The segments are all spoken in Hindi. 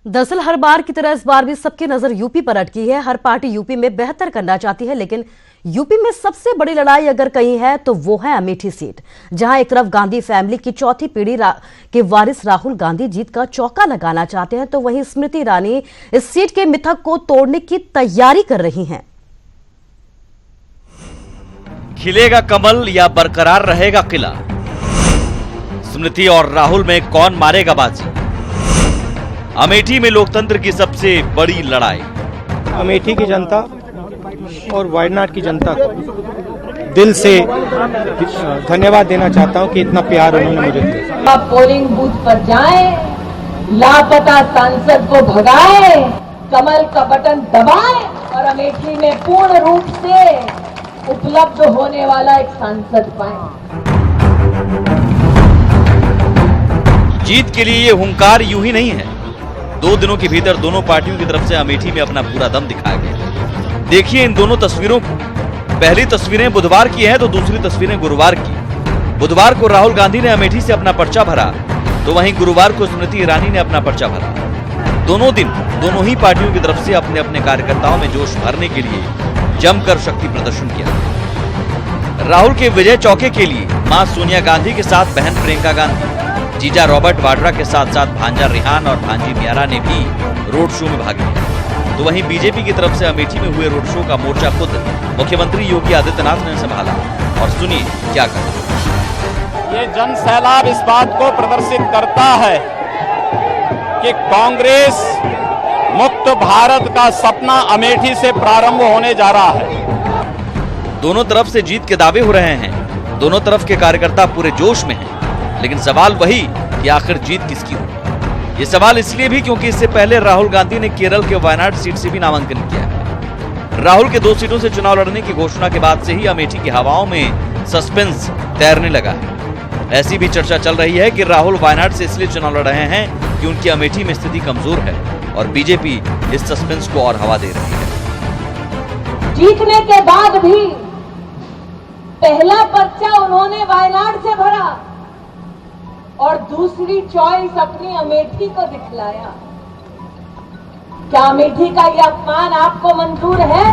दरअसल हर बार की तरह इस बार भी सबकी नजर यूपी पर अटकी है। हर पार्टी यूपी में बेहतर करना चाहती है, लेकिन यूपी में सबसे बड़ी लड़ाई अगर कहीं है तो वो है अमेठी सीट, जहां एक तरफ गांधी फैमिली की चौथी पीढ़ी के वारिस राहुल गांधी जीत का चौका लगाना चाहते हैं, तो वहीं स्मृति ईरानी इस सीट के मिथक को तोड़ने की तैयारी कर रही हैं। खिलेगा कमल या बरकरार रहेगा किला? स्मृति और राहुल में कौन मारेगा बाजी? अमेठी में लोकतंत्र की सबसे बड़ी लड़ाई। अमेठी की जनता और वायनाड की जनता को दिल से धन्यवाद देना चाहता हूं कि इतना प्यार उन्होंने मुझे दिया। आप पोलिंग बूथ पर जाएं, लापता सांसद को भगाएं, कमल का बटन दबाएं और अमेठी में पूर्ण रूप से उपलब्ध होने वाला एक सांसद पाएं। जीत के लिए ये हुंकार यूं ही नहीं है। 2 दिनों के भीतर दोनों पार्टियों की तरफ से अमेठी में अपना पूरा दम दिखाया गया। देखिए इन दोनों तस्वीरों को। पहली तस्वीरें बुधवार की हैं तो दूसरी तस्वीरें गुरुवार की। बुधवार को राहुल गांधी ने अमेठी से अपना पर्चा भरा, तो वहीं गुरुवार को स्मृति ईरानी ने अपना पर्चा भरा। दोनों दिन दोनों ही पार्टियों की तरफ से अपने अपने कार्यकर्ताओं में जोश भरने के लिए जमकर शक्ति प्रदर्शन किया। राहुल के विजय चौके के लिए मां सोनिया गांधी के साथ बहन प्रियंका गांधी, जीजा रॉबर्ट वाड्रा के साथ साथ भांजा रिहान और भांजी म्यारा ने भी रोड शो में भाग लिया। तो वहीं बीजेपी की तरफ से अमेठी में हुए रोड शो का मोर्चा खुद मुख्यमंत्री योगी आदित्यनाथ ने संभाला। और सुनिए क्या कहा। ये जन सैलाब इस बात को प्रदर्शित करता है कि कांग्रेस मुक्त भारत का सपना अमेठी से प्रारंभ होने जा रहा है। दोनों तरफ से जीत के दावे हो रहे हैं, दोनों तरफ के कार्यकर्ता पूरे जोश में हैं, लेकिन सवाल वही कि आखिर जीत किसकी हो। ये सवाल इसलिए भी क्योंकि इससे पहले राहुल गांधी ने केरल के वायनाड सीट से भी नामांकन किया है। राहुल के 2 सीटों से चुनाव लड़ने की घोषणा के बाद से ही अमेठी की हवाओं में सस्पेंस तैरने लगा है। ऐसी भी चर्चा चल रही है कि राहुल वायनाड से इसलिए चुनाव लड़ रहे हैं कि उनकी अमेठी में स्थिति कमजोर है और बीजेपी इस सस्पेंस को और हवा दे रही है। जीतने के बाद भी पहला पर्चा उन्होंने वायनाड से भरा और दूसरी चॉइस अपनी अमेठी को दिखलाया। क्या अमेठी का यह अपमान आपको मंजूर है?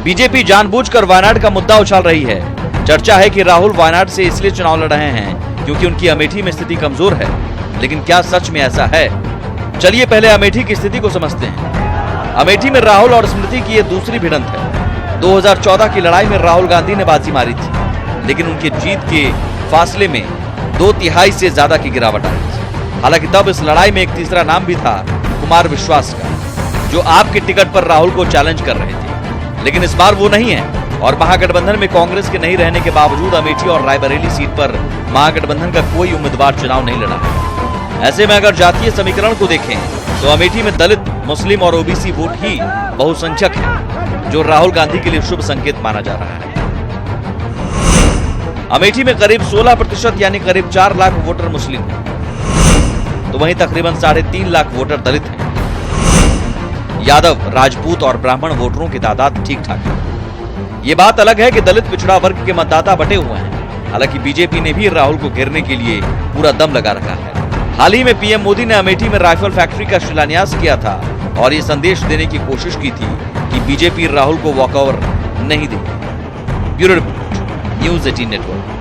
बीजेपी जानबूझकर वायनाड का मुद्दा उछाल रही है। चर्चा है कि राहुल वायनाड से इसलिए चुनाव लड़ रहे हैं क्योंकि उनकी अमेठी में स्थिति कमजोर है, लेकिन क्या सच में ऐसा है? चलिए पहले अमेठी की स्थिति को समझते हैं। अमेठी में राहुल और स्मृति की यह दूसरी भिड़ंत है। 2014 की लड़ाई में राहुल गांधी ने बाजी मारी थी, लेकिन उनके जीत के फासले में 2/3 से ज्यादा की गिरावट आई थी। हालांकि तब इस लड़ाई में एक तीसरा नाम भी था, कुमार विश्वास का, जो आपके टिकट पर राहुल को चैलेंज कर रहे थे। लेकिन इस बार वो नहीं है और महागठबंधन में कांग्रेस के नहीं रहने के बावजूद अमेठी और रायबरेली सीट पर महागठबंधन का कोई उम्मीदवार चुनाव नहीं लड़ा है। ऐसे में अगर जातीय समीकरण को देखें तो अमेठी में दलित, मुस्लिम और ओबीसी वोट ही बहुसंख्यक है, जो राहुल गांधी के लिए शुभ संकेत माना जा रहा है। अमेठी में करीब 16% यानी करीब 4 लाख वोटर मुस्लिम हैं, तो वहीं तकरीबन 3.5 लाख वोटर दलित हैं। यादव, राजपूत और ब्राह्मण वोटरों की तादाद ठीक ठाक है। ये बात अलग है कि दलित पिछड़ा वर्ग के मतदाता बटे हुए हैं। हालांकि बीजेपी ने भी राहुल को घेरने के लिए पूरा दम लगा रखा है। हाल ही में पीएम मोदी ने अमेठी में राइफल फैक्ट्री का शिलान्यास किया था और ये संदेश देने की कोशिश की थी कि बीजेपी राहुल को वॉकओवर नहीं देगी। Bureau report, news 18 network.